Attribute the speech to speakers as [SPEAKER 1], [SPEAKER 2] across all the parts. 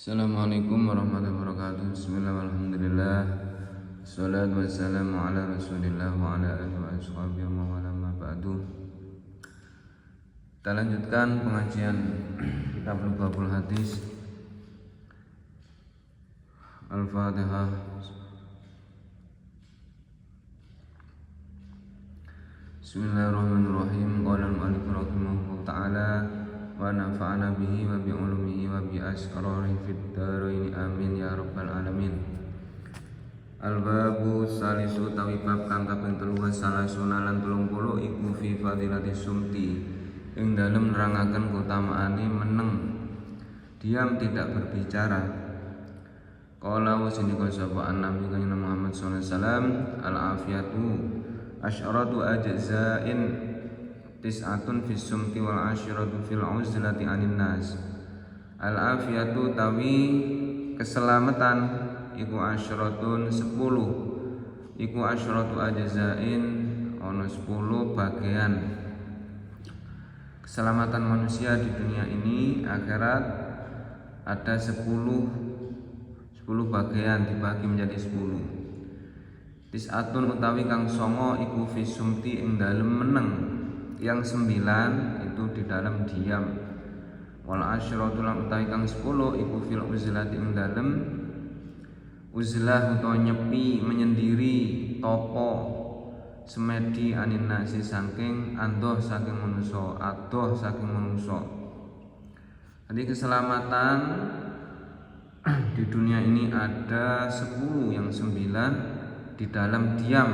[SPEAKER 1] Assalamualaikum warahmatullahi wabarakatuh. Bismillahirrahmanirrahim. Alhamdulillah. Wassalatu wassalamu ala Rasulillah wa ala alihi wa ashabihi wa man wala ma ba'du. Kita lanjutkan pengajian kitab Lughatul Hadis. Al-Fatihah. Bismillahirrahmanirrahim. Qala al-mu'allif rahimahullah ta'ala wa nafa'ana bihi wa bi ulumihi wa bi asrarihi fid dharain amin ya rabbal alamin. Al-babu salisu tawi bab kang kaping 3 salasuna lan 30 iku fi fadilati sumti ing dalem nerangaken keutamaane meneng diam tidak berbicara. Qala wa sinika sapa Nabi Muhammad sallallahu alaihi wasallam al-afiyatu asyaratu ajza'in tis'atun fis sumti wal asyiratu fil uzlati anin nas. Al afiyatu tawi keselamatan iku asyaratun 10 iku asyaratu ajzain ono 10 bagian. Keselamatan manusia di dunia ini akhirat ada 10 bagian dibagi menjadi 10. Tis'atun utawi kang songo iku fis sumti ing dalem meneng, yang 9 itu di dalam diam. Wal asyratul utawi kang 10 iku fil uzlati ing dalem uzlah utawa nyepi menyendiri topo semedi anin nasi saking adoh saking manusa, adoh saking manusa. Jadi keselamatan di dunia ini ada 10, yang 9 di dalam diam,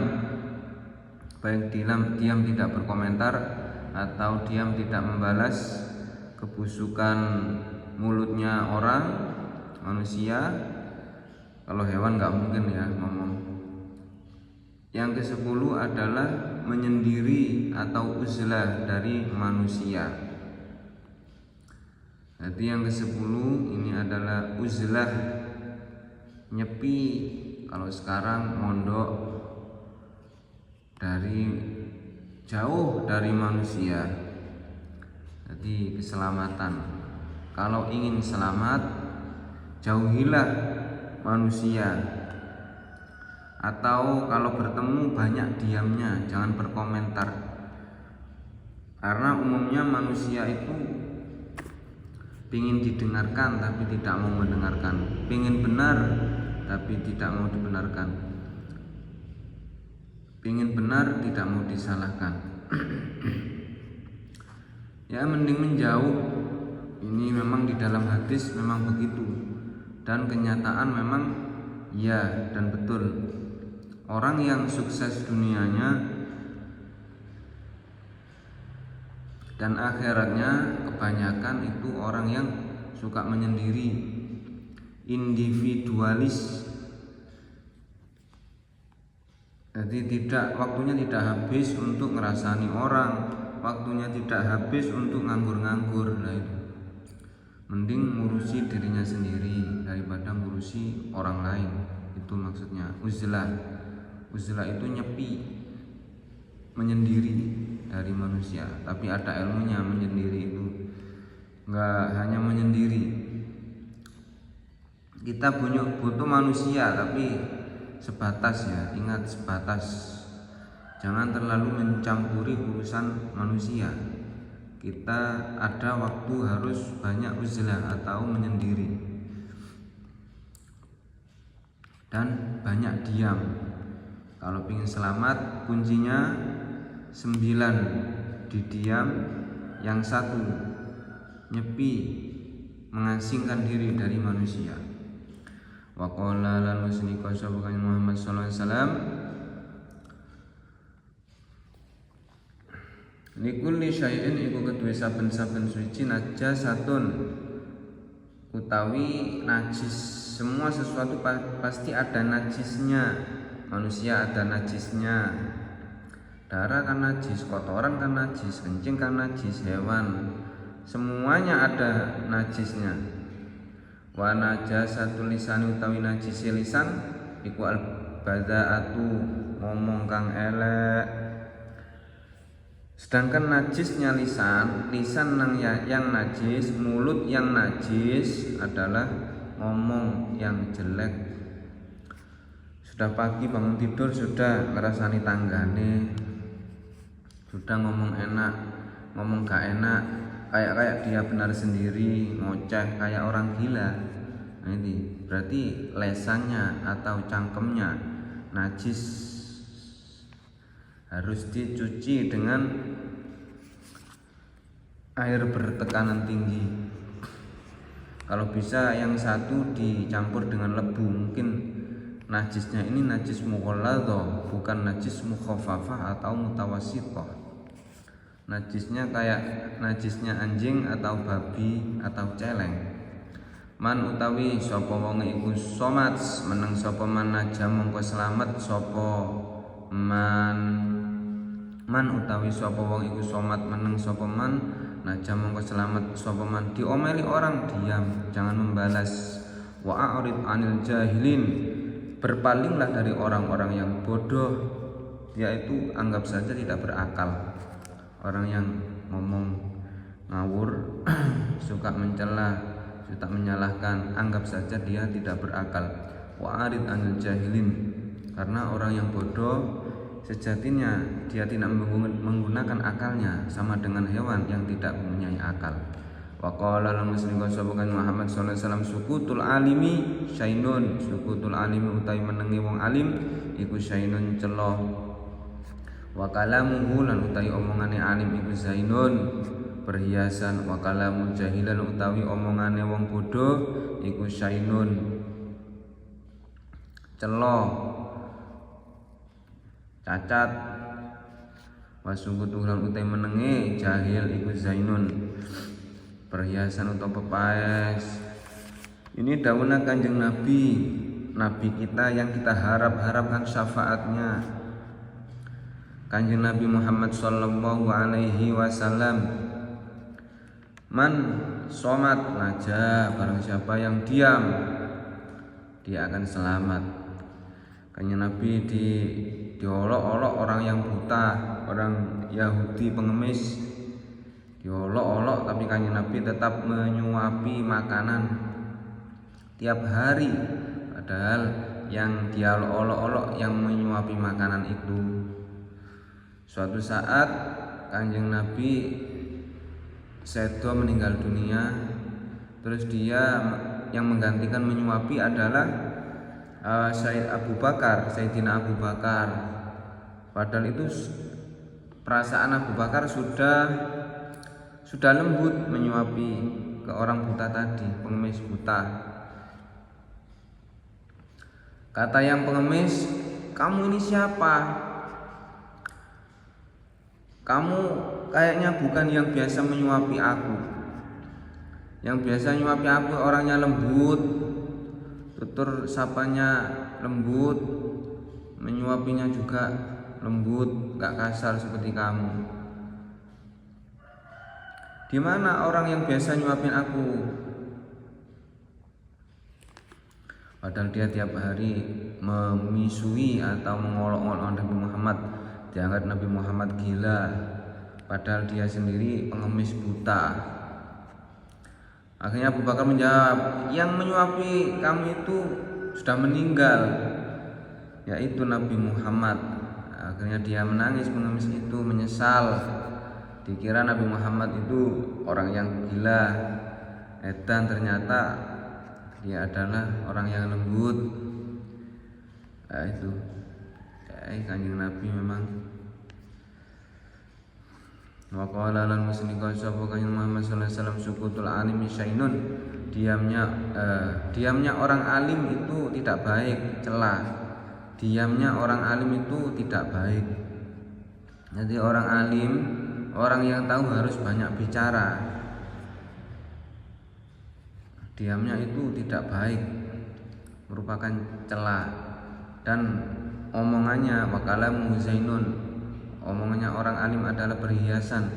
[SPEAKER 1] baik diam tidak berkomentar atau diam tidak membalas kebusukan mulutnya orang manusia. Kalau hewan nggak mungkin ya ngomong. Yang ke-10 adalah menyendiri atau uzlah dari manusia. Jadi yang ke-10 ini adalah uzlah, nyepi. Kalau sekarang mondok dari jauh dari manusia. Jadi keselamatan. Kalau ingin selamat, jauhilah manusia. Atau kalau bertemu banyak diamnya, jangan berkomentar. Karena umumnya manusia itu ingin didengarkan tapi tidak mau mendengarkan, ingin benar tapi tidak mau dibenarkan, ingin benar tidak mau disalahkan. Ya mending menjauh. Ini memang di dalam hadis memang begitu, dan kenyataan memang ya dan betul. Orang yang sukses dunianya dan akhiratnya kebanyakan itu orang yang suka menyendiri, individualis. Jadi waktunya tidak habis untuk ngerasani orang, waktunya tidak habis untuk nganggur-nganggur. Nah itu mending ngurusi dirinya sendiri daripada ngurusi orang lain. Itu maksudnya uzlah. Uzlah itu nyepi, menyendiri dari manusia. Tapi ada ilmunya menyendiri itu, nggak hanya menyendiri. Kita butuh manusia tapi sebatas ya, ingat sebatas. Jangan terlalu mencampuri urusan manusia. Kita ada waktu harus banyak uzlah atau menyendiri dan banyak diam. Kalau ingin selamat kuncinya 9 di diam, yang 1 nyepi, mengasingkan diri dari manusia. Wa qala lan musnika sapa Muhammad sallallahu alaihi wasallam likulli syai'in iku kedue saben-saben suci najasatun utawi najis. Semua sesuatu pasti ada najisnya. Manusia ada najisnya. Darah kan najis, kotoran kan najis, kencing kan najis, hewan semuanya ada najisnya. Wa najasatul lisan utawi najis lisan iku al badaatu, ngomong kang elek. Sedangkan najisnya lisan yang najis, mulut yang najis adalah ngomong yang jelek. Sudah pagi bangun tidur sudah ngerasani tanggane, sudah ngomong enak, ngomong gak enak, kayak dia benar sendiri, ngoceh kayak orang gila. Nah, ini berarti lesannya atau cangkemnya najis, harus dicuci dengan air bertekanan tinggi. Kalau bisa yang satu dicampur dengan lebu, mungkin najisnya ini najis mughalladhah, bukan najis mukhaffafah atau mutawassithah. Najisnya kayak najisnya anjing atau babi atau celeng. Man utawi sapa wong iku somat, meneng sapa man naja mongko slamet sapa man utawi sapa wong iku somat, meneng sapa man naja mongko selamat sapa man. Diomeli orang diam, jangan membalas. Wa a'rid 'anil jahilin, berpalinglah dari orang-orang yang bodoh, yaitu anggap saja tidak berakal. Orang yang ngomong ngawur suka mencela, suka menyalahkan, anggap saja dia tidak berakal. Wa a'rid 'anil jahilin, karena orang yang bodoh sejatinya dia tidak menggunakan akalnya, sama dengan hewan yang tidak mempunyai akal. Wa qala al muslim sahabat Muhammad sallallahu alaihi wasallam, sukutul alimi syainun, sukutul alimi utawi menengi wong alim iku syainun celoh. Wa kalamuhu lan utawi omongane alim iku zainun, perhiasan. Wa kalamu jahilan utawi omongane wong bodoh iku syainun, celoh, cacat. Wasukutu lan utai menenge jahil iku zainun, perhiasan atau pepaes. Ini dawuh Kanjeng Nabi kita yang kita harapkan syafaatnya. Kanjeng Nabi Muhammad sallallahu alaihi wasallam, man somat naja, barang siapa yang diam dia akan selamat. Kanjeng Nabi diolok-olok orang yang buta, orang Yahudi pengemis, diolok-olok, tapi Kanjeng Nabi tetap menyuapi makanan tiap hari. Padahal yang dia olok-olok yang menyuapi makanan itu. Suatu saat Kanjeng Nabi sedo meninggal dunia, terus dia yang menggantikan menyuapi adalah Sayyidina Abu Bakar. Padahal itu perasaan Abu Bakar sudah lembut menyuapi ke orang buta tadi, pengemis buta. Kata yang pengemis, kamu ini siapa? Kamu kayaknya bukan yang biasa menyuapi aku. Yang biasa menyuapi aku orangnya lembut, tutur sapanya lembut, menyuapinya juga lembut, gak kasar seperti kamu. Di mana orang yang biasa nyuapin aku? Padahal dia tiap hari memisui atau mengolok-olok Nabi Muhammad, dianggap Nabi Muhammad gila, padahal dia sendiri pengemis buta. Akhirnya Abu Bakar menjawab, yang menyuapi kamu itu sudah meninggal, yaitu Nabi Muhammad. Akhirnya dia menangis, pengemis itu menyesal, dikira Nabi Muhammad itu orang yang gila, dan ternyata dia adalah orang yang lembut. Itu Kanjeng Nabi memang. Wa qala lan muslimin sapa Kanjeng Muhammad sallallahu alaihi wasallam, sukutul alimi syainun, diamnya orang alim itu tidak baik, celah. Diamnya orang alim itu tidak baik. Jadi orang alim, orang yang tahu harus banyak bicara. Diamnya itu tidak baik, merupakan celah. Dan omongannya wakalamu zainun, omongannya orang alim adalah perhiasan.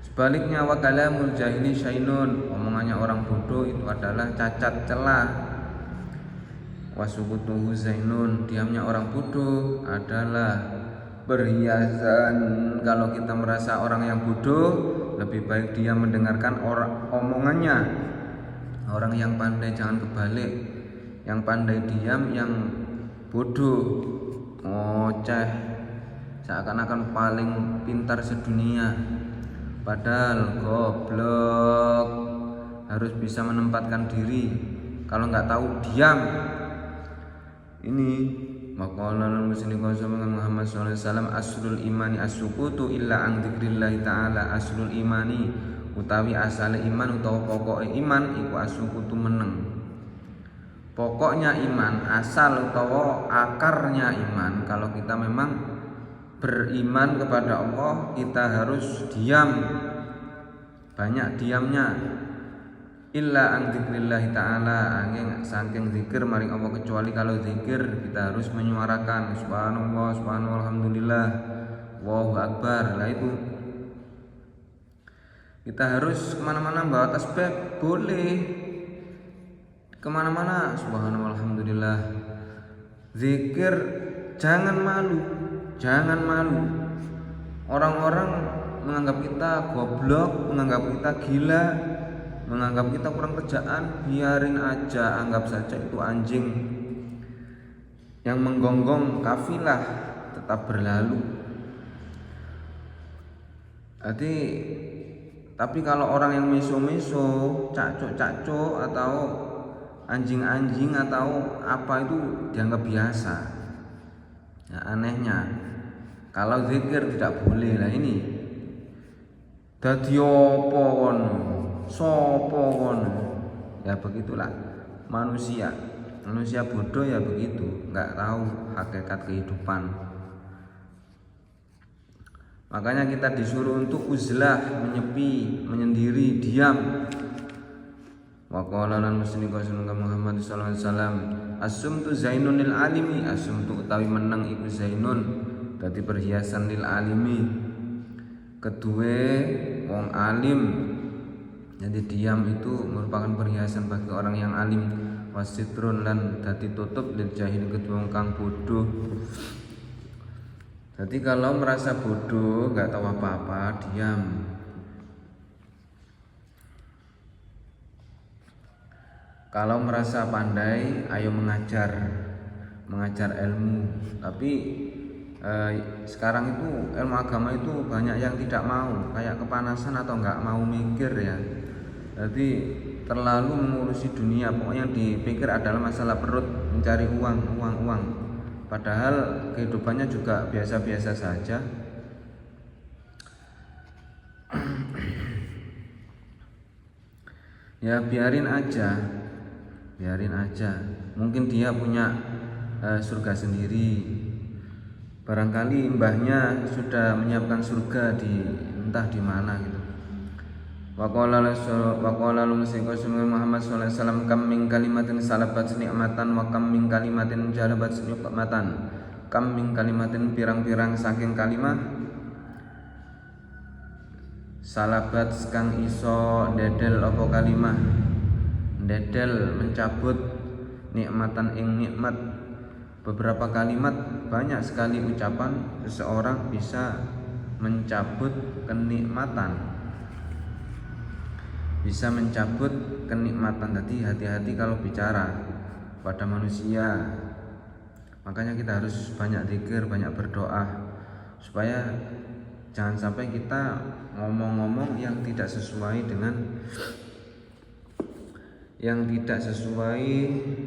[SPEAKER 1] Sebaliknya wakalamul jahili syainun, omongannya orang bodoh itu adalah cacat, celah. Wasukutuhu zainun, diamnya orang bodoh adalah perhiasan. Kalau kita merasa orang yang bodoh, lebih baik dia mendengarkan omongannya Orang yang pandai jangan kebalik, yang pandai diam, yang bodoh ngoceh, seakan-akan paling pintar sedunia, padahal goblok. Harus bisa menempatkan diri, kalau nggak tahu diam. Ini maqala al-muslim Muhammad sallallahu alaihi wasallam, aslul imani as-sukutu illa an dzikrillah taala. Aslul imani utawi asale iman utawa pokoke iman iku as-sukutu meneng. Pokoknya iman, asal utawa akarnya iman, kalau kita memang beriman kepada Allah, kita harus diam, banyak diamnya. Illa an dzikrillah taala, angin saking zikir maring Allah, kecuali kalau zikir kita harus menyuarakan subhanallah, subhanallah, alhamdulillah, Allahu akbar. Lah itu kita harus kemana-mana bawa tasbih, boleh kemana-mana subhanallah, alhamdulillah. Zikir jangan malu, jangan malu. Orang-orang menganggap kita goblok, menganggap kita gila, menganggap kita kurang kerjaan, biarin aja, anggap saja itu anjing yang menggonggong kafilah, tetap berlalu. Jadi, tapi kalau orang yang meso-meso, cacuk-cacuk atau anjing-anjing atau apa, itu dianggap biasa. Nah, anehnya kalau zikir tidak boleh. Lah ini dadi apa kono? Sopo kono? Ya begitulah manusia bodoh ya begitu, nggak tahu hakikat kehidupan. Makanya kita disuruh untuk uzlah, menyepi, menyendiri, diam. Wa qala lan muslim Muhammad sallallahu alaihi wasallam, asumtu zainunil alimi. Asumtu utawi meneng iku zainun, dadi perhiasan lil alimi, kedue wong alim. Jadi diam itu merupakan perhiasan bagi orang yang alim. Wasitrun lan dadi tutup lil jahil, kedua wong kang bodoh. Jadi kalau merasa bodoh, nggak tahu apa-apa, diam. Kalau merasa pandai, ayo mengajar ilmu. Tapi sekarang itu ilmu agama itu banyak yang tidak mau, kayak kepanasan atau nggak mau mikir ya. Jadi terlalu mengurusi dunia, pokoknya yang dipikir adalah masalah perut, mencari uang. Padahal kehidupannya juga biasa-biasa saja. Ya biarin aja. Mungkin dia punya surga sendiri. Barangkali mbahnya sudah menyiapkan surga di entah di mana gitu. Wa qala Muhammad sallallahu alaihi wasallam, kam min kalimatin salabat nikmatan wa kam min kalimatin jalabat nikmatan. Kam min kalimatin pirang-pirang saking kalimah salabat kang iso dedel apa kalimah, dedel mencabut nikmatan ing nikmat. Beberapa kalimat, banyak sekali ucapan seseorang bisa mencabut kenikmatan, bisa mencabut kenikmatan. Jadi hati-hati kalau bicara pada manusia. Makanya kita harus banyak zikir, banyak berdoa, supaya jangan sampai kita ngomong-ngomong yang tidak sesuai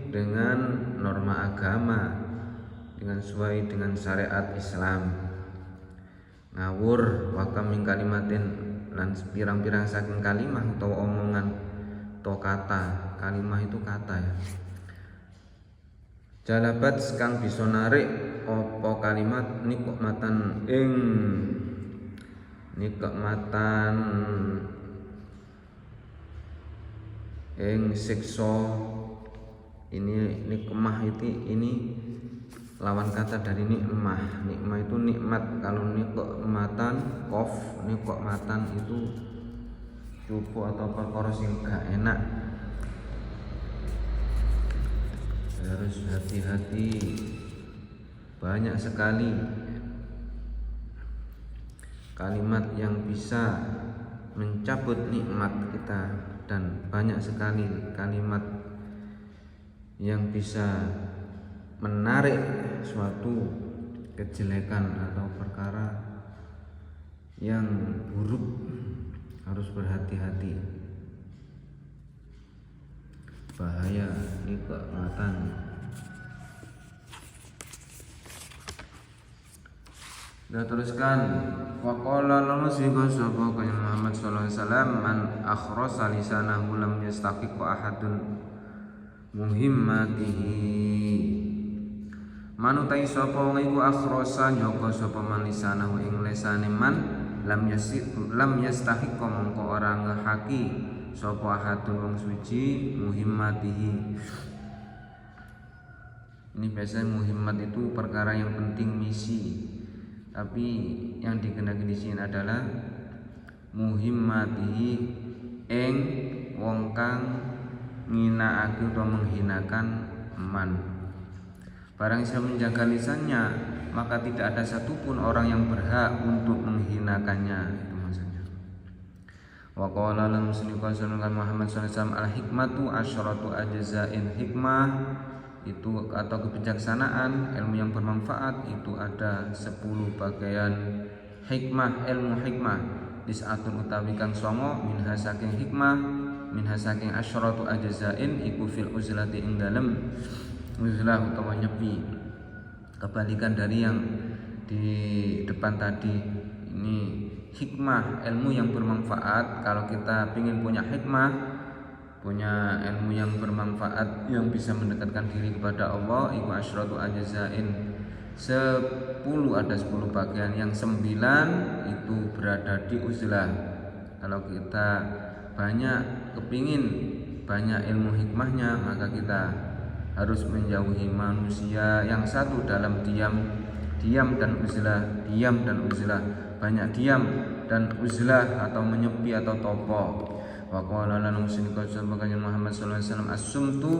[SPEAKER 1] dengan norma agama, dengan sesuai dengan syariat Islam. Ngawur wa kam min kalimatin lan pirang-pirang saking kalimah atau omongan atau kata. Kalimah itu kata ya. Jalabat kang bisa narik apa kalimat nikmatan ing siksa. Ini nikmah ini lawan kata dari nikmah. Nikmah itu nikmat. Kalau nikmatan kof, nikmatan itu cupu atau perkara sing gak enak. Harus hati-hati. Banyak sekali kalimat yang bisa mencabut nikmat kita. dan banyak sekali kalimat yang bisa menarik suatu kejelekan atau perkara yang buruk. Harus berhati-hati, bahaya nikmatan. Dah teruskan, waqala lan sika sapa kanjeng Muhammad sallallahu alaihi wasallam, man akhrasa lisanahu lam yastaqiq ahadun muhimmatihi. Manutai sapa wong iku akhrasa nyoba sapa man lisanahu ing lesane man lam yastahiq mongko ora ngehaki sapa ahadun wong suci muhimmatihi. Ini biasanya muhimmat itu perkara yang penting, misi. Tapi yang dikehendaki di sini adalah muhimmatihi ing wong kang nghinakake atau menghinakan man. Barang siapa menjaga lisannya, maka tidak ada satupun orang yang berhak untuk menghinakannya. Itu maksudnya. Wa qala lan muslim sallallahu Muhammad sallallahu alaihi wasallam, al hikmatu asyratu ajza'in. Hikmah itu atau kebijaksanaan, ilmu yang bermanfaat itu ada 10 bagian. Hikmah, ilmu hikmah disatun utawi kang songo minha saking hikmah, minha saking asyratu ajza'in iku fil uzlati ing dalem uzlah utawa nyepi. Kebalikan dari yang di depan tadi. Ini hikmah, ilmu yang bermanfaat. Kalau kita ingin punya hikmah, punya ilmu yang bermanfaat yang bisa mendekatkan diri kepada Allah, iku asyratu ajza'in, 10 ada 10 bagian, yang 9 itu berada di uzlah. Kalau kita kepingin banyak ilmu hikmahnya, maka kita harus menjauhi manusia yang satu dalam diam dan uzlah, banyak diam dan uzlah atau menyepi atau topo. Wa qala lana muslimka sabaqanya Muhammad sallallahu alaihi wasallam, as-sumtu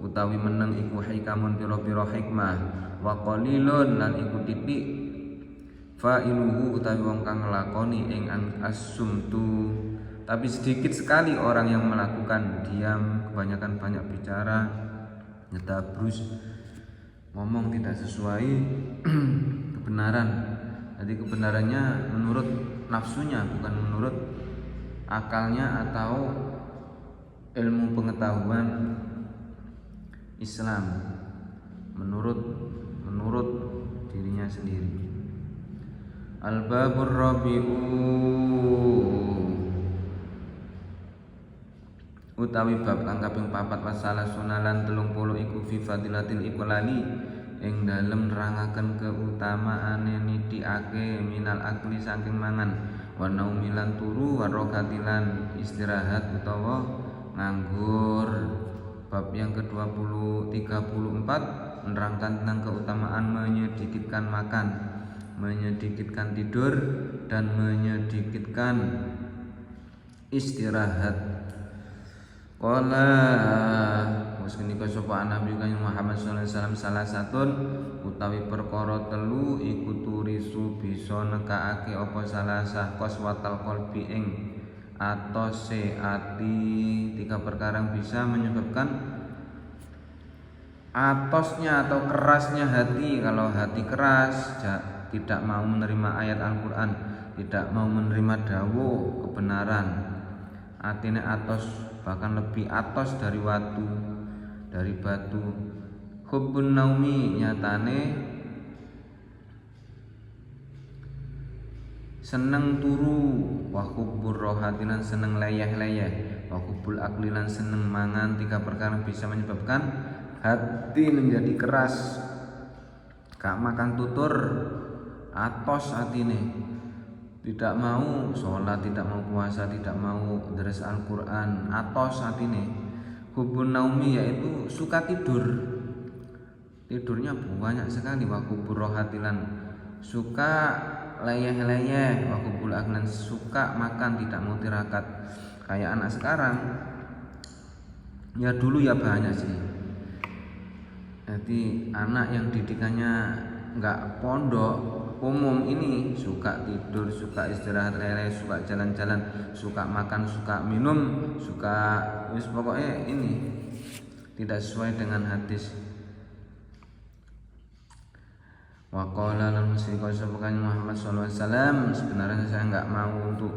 [SPEAKER 1] utawi meneng iku hikamun pira-pira hikmah, wa qalilun lan iku titik fa'iluhu utawi wong kang nglakoni ing as-sumtu. Tapi sedikit sekali orang yang melakukan diam, kebanyakan banyak bicara, ngetabrus, ngomong tidak sesuai kebenaran. Jadi kebenarannya menurut nafsunya, bukan menurut akalnya atau ilmu pengetahuan Islam, menurut dirinya sendiri. Al-babur rabi'u utawi bab kang kaping 4 masalah sunalan 30 iku fi fadilatil iqlali ing dalem nerangaken keutamaane nithikake minal akli saking mangan, wa naumilan turu, wa rokatilan istirahat utawa nganggur. Bab yang ke-34 menerangkan tentang keutamaan menyedikitkan makan, menyedikitkan tidur, dan menyedikitkan istirahat. Qala waskenika sapa Nabi Muhammad sallallahu alaihi wasallam, salah satun utawi perkara telu iku turisu bisa nekake apa salasah qaswatal qalbi ing atose ati. 3 perkara bisa menyebabkan atosnya atau kerasnya hati. Kalau hati keras, tidak mau menerima ayat Al-Quran, tidak mau menerima dawuh kebenaran, atine atos, bahkan lebih atos dari batu. Hubbun naumi nyatane seneng turu, wa hubbur rohatilan seneng leyeh-leyeh, wa hubbul aklilan seneng mangan. 3 perkara bisa menyebabkan hati menjadi keras. Gak makan tutur, atos atine, tidak mau sholat, tidak mau puasa, tidak mau deres Al-Quran, atos atine. Hubun naumi yaitu suka tidur, tidurnya banyak sekali. Wa hubur rohatilan suka leyeh-leyeh, wa hubul aklan suka makan, tidak mau tirakat. Kayak anak sekarang, ya dulu ya banyak sih. Jadi anak yang didikannya enggak pondok, umum ini suka tidur, suka istirahat lele, suka jalan-jalan, suka makan, suka minum, suka pokoknya ini tidak sesuai dengan hadis. Wa qala lan musyrikun sabakan Muhammad sallallahu alaihi wasallam, sebenarnya saya enggak mau untuk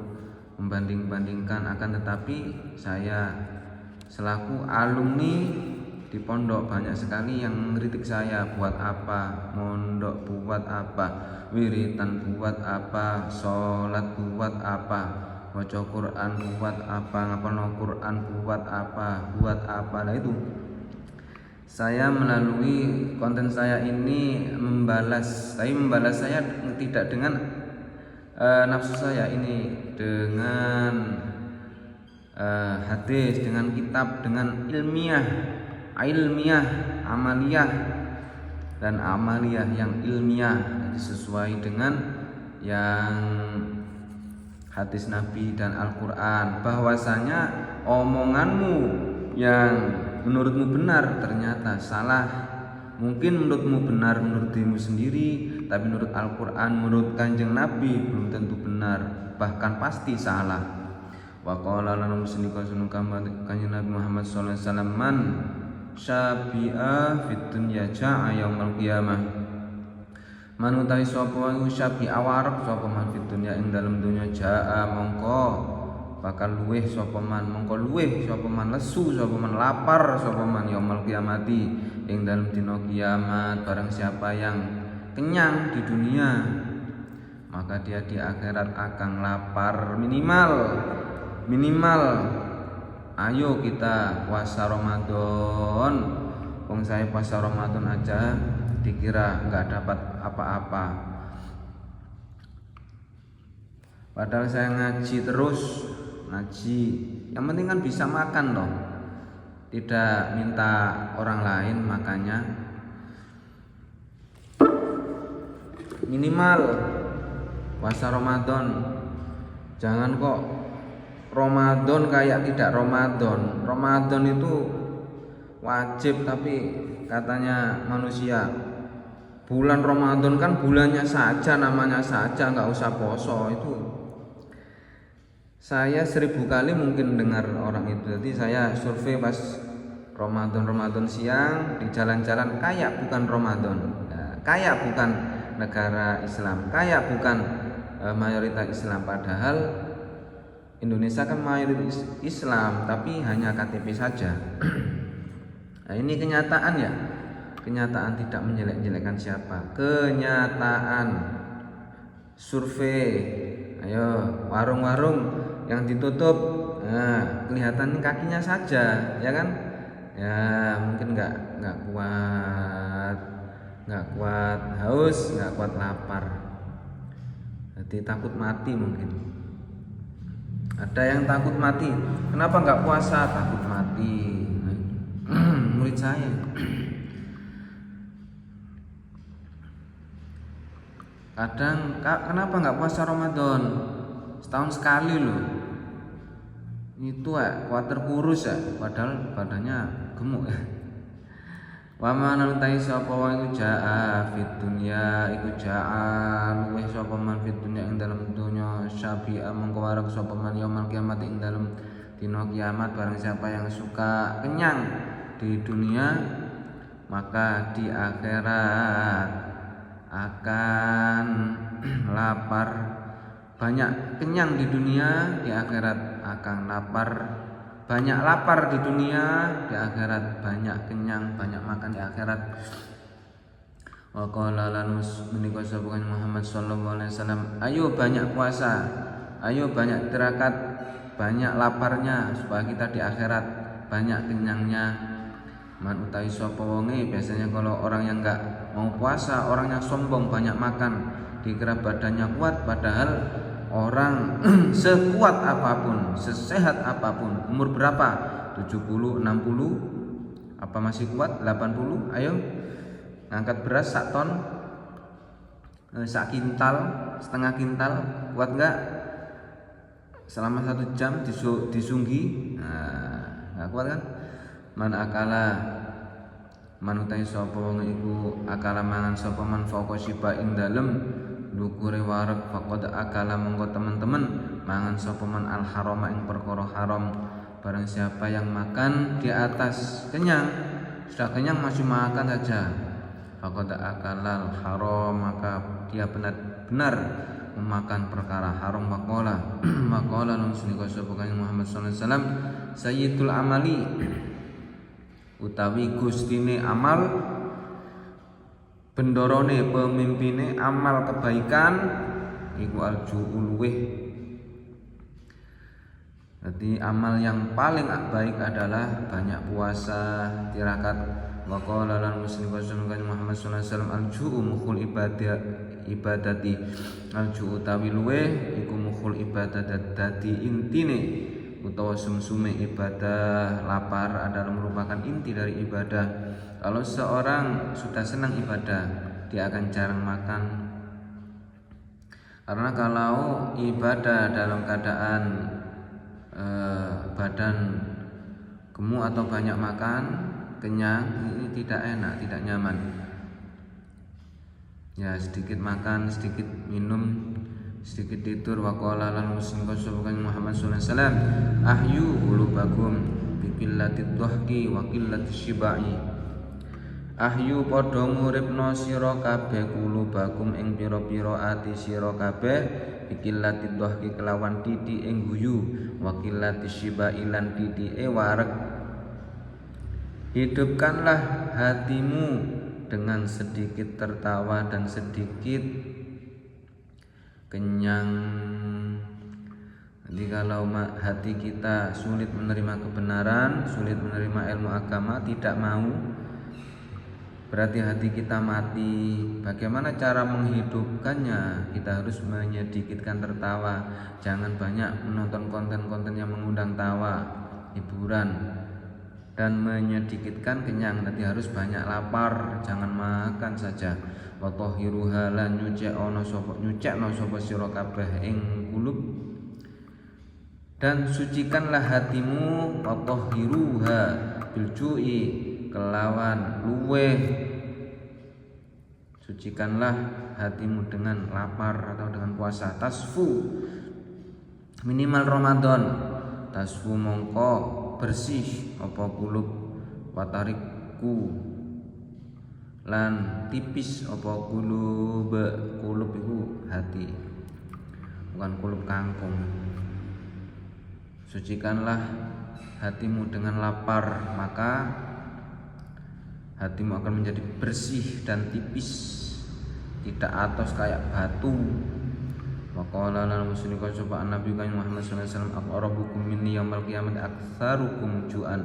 [SPEAKER 1] membanding-bandingkan, akan tetapi saya selaku alumni di pondok banyak sekali yang mengkritik saya, buat apa mondok, buat apa wiritan, buat apa sholat, buat apa baca Quran, buat apa ngapalno Quran, buat apa. Nah itu saya melalui konten saya ini membalas, tapi membalas saya tidak dengan nafsu saya, ini dengan hadis, dengan kitab, dengan ilmiah, amaliyah dan amaliyah yang ilmiah, sesuai dengan yang hadis Nabi dan Al-Quran. Bahwasanya omonganmu yang menurutmu benar ternyata salah. Mungkin menurutmu benar menurut dirimu sendiri, tapi menurut Al-Quran, menurut Kanjeng Nabi belum tentu benar, bahkan pasti salah. Wa qala lana musnika sunuka Kanjeng Nabi Muhammad sallallahu alaihi wasallam, man syabi'a fid dunya ja'a yaumil qiyamah. Man utawi sapa wae syabi'a warep sapa man fid dunya ing dalem dunya ja'a mongko bakal luweh sapa man, mongko luweh sapa man, lesu sapa man, lapar sapa man yaumil qiyamati ing dalem dina kiamat. Barang siapa yang kenyang di dunia, maka dia di akhirat akan lapar. Minimal ayo kita puasa Ramadan. Wong saya puasa Ramadan aja dikira enggak dapat apa-apa, padahal saya ngaji terus, yang penting kan bisa makan loh, tidak minta orang lain. Makanya minimal puasa Ramadan. Jangan kok Ramadan kayak tidak Ramadan. Ramadan itu wajib, tapi katanya manusia bulan Ramadan kan bulannya saja, namanya saja, nggak usah poso. Itu saya 1000 kali mungkin dengar orang itu. Jadi saya survei pas Ramadan siang di jalan-jalan, kayak bukan Ramadan, kayak bukan negara Islam, kayak bukan mayoritas Islam. Padahal Indonesia kan mayoritas Islam, tapi hanya KTP saja. Nah, ini kenyataan ya, kenyataan, tidak menjelek-jelekan siapa, kenyataan. Survei, ayo warung-warung yang ditutup, nah, kelihatan kakinya saja, ya kan? Ya mungkin nggak kuat haus, nggak kuat lapar, jadi takut mati mungkin. Ada yang takut mati, kenapa nggak puasa? Takut mati. Murid saya. Kadang kenapa nggak puasa Ramadan? Setahun sekali loh. Itu kuatir kurus ya, padahal badannya gemuk ya. Wa man utai sapa wa iku jaa fit dunya, iku jaa luweh sapa man fit dunya ing dalem dunya, syabi'a mongko wareg sapa man yaumul kiamat ing dalem dina kiamat. Barang siapa yang suka kenyang di dunia, maka di akhirat akan lapar. Banyak kenyang di dunia, di akhirat akan lapar. Banyak lapar di dunia, di akhirat banyak kenyang, banyak makan di akhirat. Wa qala lanus menika sabukan Muhammad sallallahu alaihi wasallam, ayo banyak puasa, ayo banyak tirakat, banyak laparnya, supaya kita di akhirat banyak kenyangnya. Man utai sapa wonge, biasanya kalau orang yang enggak mau puasa, orang yang sombong, banyak makan, dikira badannya kuat, padahal orang sekuat apapun, sesehat apapun, umur berapa? 70, 60, apa masih kuat? 80, ayo ngangkat beras sak ton, sak kintal, setengah kintal, kuat enggak? Selama 1 jam disunggi, nah, enggak kuat kan? Man akala manutai sapa wong iku akala mangan sapa man fauqa siba ing dalem dukure wareg faqad akala mongko teman-teman mangan sapa man al harama ing perkara haram. Barang siapa yang makan di atas kenyang, sudah kenyang masih makan saja, faqad akala al haram, maka dia benar-benar memakan perkara haram. Maqala lan sunika sapa Kanjeng Muhammad sallallahu alaihi wasallam, sayyidul amali utawi gustine amal, bendorone pemimpine amal kebaikan iku al-ju'u luweh. Jadi amal yang paling baik adalah banyak puasa, tirakat. Wa qala lan muslim Muhammad sallallahu alaihi wasallam al-ju'u mukhul ibadati. Al-ju'u tawi luweh iku mukhul ibadat, dadi intine utawa sumsume ibadah. Lapar adalah merupakan inti dari ibadah. Kalau seorang sudah senang ibadah, dia akan jarang makan. Karena kalau ibadah dalam keadaan badan gemuk atau banyak makan, kenyang, ini tidak enak, tidak nyaman. Ya, sedikit makan, sedikit minum, sedikit tidur. Wa qala lan muslim Muhammad sallallahu alaihi wasallam, ahyu qulubakum bi qillatid dhahki wa qillatish shibai. Ahyu padha nguripno sira kabeh qulubakum ing pira-pira ati sira kabeh bi qillatid dhahki kelawan titik ing guyu, wa qillatish shibai lan titike wareg. Hidupkanlah hatimu dengan sedikit tertawa dan sedikit kenyang. Jadi kalau hati kita sulit menerima kebenaran, sulit menerima ilmu agama, tidak mau, berarti hati kita mati. Bagaimana cara menghidupkannya? Kita harus menyedikitkan tertawa. Jangan banyak menonton konten-konten yang mengundang tawa, hiburan, dan menyedikitkan kenyang. Nanti harus banyak lapar, jangan makan saja. Wa tahhiruha lan nyucekno sapa sira kabeh ing kulub, dan sucikanlah hatimu. Wa tahhiruha bil ju'i kelawan luweh, sucikanlah hatimu dengan lapar atau dengan puasa. Tasfu minimal Ramadan, tasfu mongko bersih apa kulub, watariku lan tipis apa kulub. Kulub itu hati, bukan kulub kangkung. Sucikanlah hatimu dengan lapar, maka hatimu akan menjadi bersih dan tipis, tidak atos kayak batu. Waqala lan muslimika sapa Nabi Muhammad sallallahu alaihi wasallam, aqrabukum minni yaumil qiyamati aktsarukum ju'an.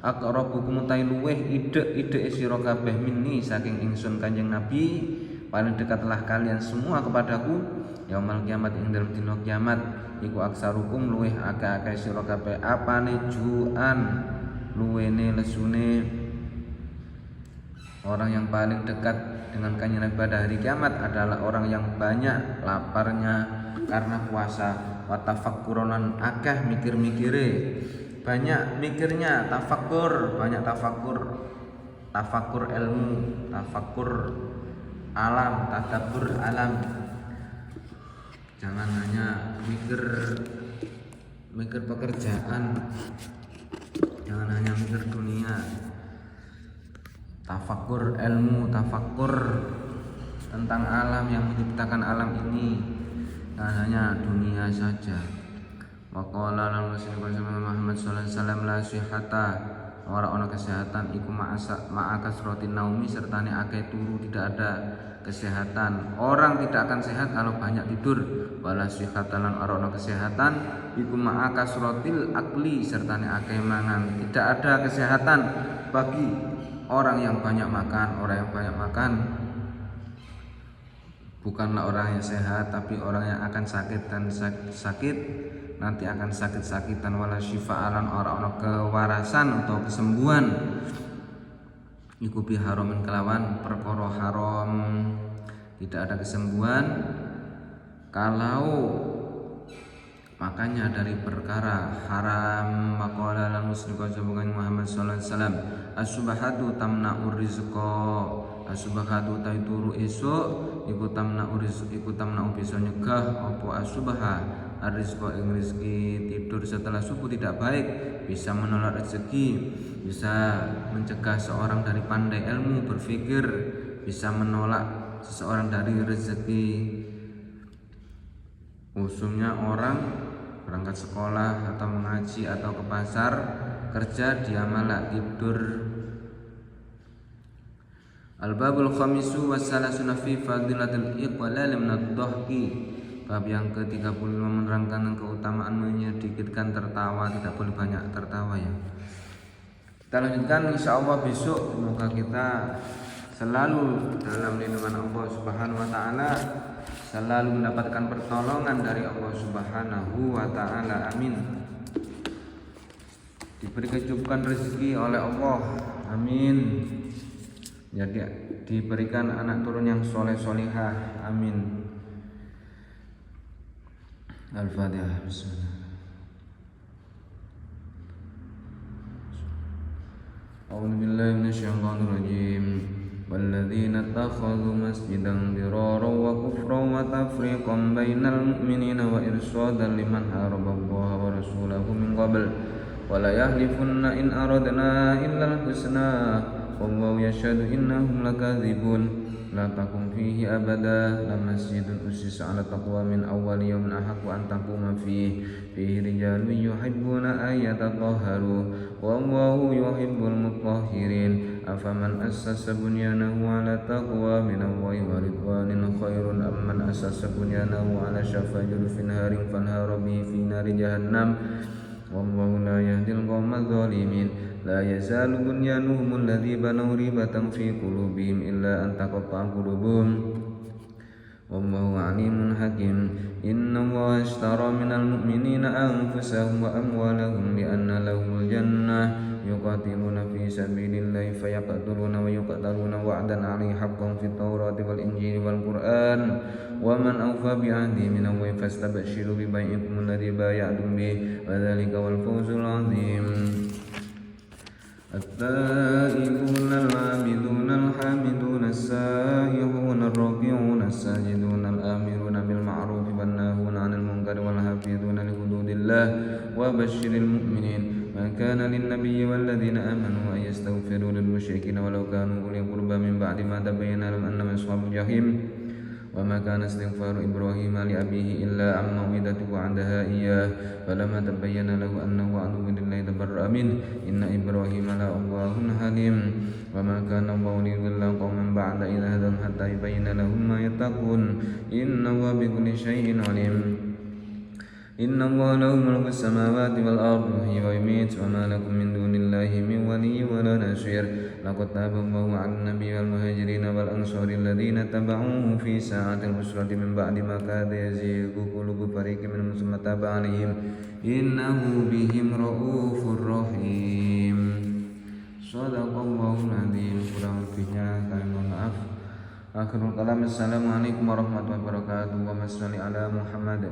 [SPEAKER 1] Aqrabukum ta luweh ide sira kabeh minni saking ingsun Kanjeng Nabi, paling dekatlah kalian semua kepadaku yaumil kiamat ing dalem dina kiamat iku aktsarukum luweh akeh-akeh sira kabeh apane ju'an, luwene lesune. Orang yang paling dekat dengan Kanjeng Nabi pada hari kiamat adalah orang yang banyak laparnya karena puasa. Wa tafakkuran akeh mikir-mikire, banyak mikirnya, tafakkur, banyak tafakkur ilmu, tafakkur alam, tadabbur alam. Jangan hanya mikir pekerjaan, jangan hanya mikir dunia. Tafakkur ilmu, tafakkur tentang alam yang menciptakan alam ini, dan hanya dunia saja. Wa qala lan Muhammad sallallahu alaihi wasallam, la sihhata, ora ana kesehatan iku ma'akasrotin naumi sertane akeh turu, tidak ada kesehatan. Orang tidak akan sehat kalau banyak tidur. Wala sihhata lan ora ana kesehatan iku ma'akasrotil akli sertane akeh mangan. Tidak ada kesehatan bagi orang yang banyak makan. Orang yang banyak makan bukanlah orang yang sehat, tapi orang yang akan sakit, dan sakit nanti akan sakit-sakitan. Wala syifa'alan orang kewarasan atau kesembuhan iku biharamin kelawan perkara haram. Tidak ada kesembuhan kalau makanya dari perkara haram. Maqala lan muslim Muhammad sallallahu alaihi wasallam, As-subhatu tamna'ur rizqa. As-subhatu ta turu esuk iku tamna'ur rizqa, iku tamna'u bisa nyegah apa as-subha ar-rizqa ing rezeki. Tidur setelah subuh tidak baik, bisa menolak rezeki, bisa mencegah seorang dari pandai ilmu berpikir, bisa menolak seseorang dari rezeki. Usulnya orang berangkat sekolah atau mengaji atau ke pasar kerja, dia malah tidur. Al-babul khamisu wassalasuna fi fadilatil iqlal min ad-dhahki. Bab yang ke-35 menerangkan keutamaan menyedikitkan tertawa, tidak boleh banyak tertawa ya. Kita lanjutkan insyaallah besok. Semoga kita selalu dalam lindungan Allah Subhanahu wa taala, selalu mendapatkan pertolongan dari Allah Subhanahu wa taala. Amin. Diberi kecukupan rezeki oleh Allah. Amin. Jadi diberikan anak turun yang soleh solihah. Amin. Al-Fatihah. Bismillah. A'udzu billahi minasyaitonir rajim. Walladzina ittakhadhu masjidan dirara wa kufran wa tafriqan bainal mu'minina wa irsadan liman haraballaha wa rasulahu min qabl wa la yahlifunna in aradna illa al-husna wallahu yashhadu innahum lakadzibun. La takum fihi abada, la masjidun ussisa ala taqwa min awwal yawmin ahaqqu an taquma fihi rijalun yuhibbuna ayyatatahharu wallahu yuhibbul mutahhirin. Afaman assasa bunyanahu ala taqwa min Allahi wa ridwanin khairun amman assasa bunyanahu ala shafa jurfin harin fanhara bihi fi nari jahannam wallahu la yahdil qawmal zalimin. La yazalu bunyanuhum alladhi banaw ribatan fi qulubihim illa an taqatta'a qulubuhum wallahu alimun hakim. Inna Allaha ashtara minal mu'minina anfusahum wa amwalahum bi anna lahumul jannah yuqatiluna fi sabilillahi fayaqtuluna wa yuqtaluna wa'dan 'alaihi haqqan fit tawrati wal injili wal qur'an wa man awfa bi 'ahdihi min Allahi fastabshiru bi bai'ikum alladhi bay'atum bihi wa dzalika wal fawzul 'azim. التائبون العابدون الحامدون السائحون الراكعون الساجدون الآمرون بالمعروف والناهون عن المنكر والحافظون لحدود الله وبشر المؤمنين. ما كان للنبي والذين آمنوا أن يستغفروا للمشركين ولو كانوا أولي قربى من بعد ما تبين لهم أنهم أصحاب الجحيم. وما كان استغفار إبراهيم لأبيه إلا عن موعدة وعدها إياه فلما تبين له أنه عدو لله تبرأ منه إن إبراهيم لأواه حليم. وما كان الله ليضل قوما بعد إذ هداهم حتى يبين لهم ما يتقون إن الله بكل شيء عليم. إن الله له ملك السماوات والأرض يحيي ويميت وما لكم من دون الله من ولي ولا نصير. لقد تاب الله على النبي والمهاجرين والأنصار الذين تبعوه في ساعة العسرة من بعد ما كاد يزيغ قلوب فريق منهم ثم تاب عليهم إنه بهم رؤوف رحيم. Shadaqallahul adzim. Kurang lebihnya kami mohon maaf. Akhirul kalam. Assalamualaikum warahmatullahi wabarakatuh. Wa salli ala Muhammad.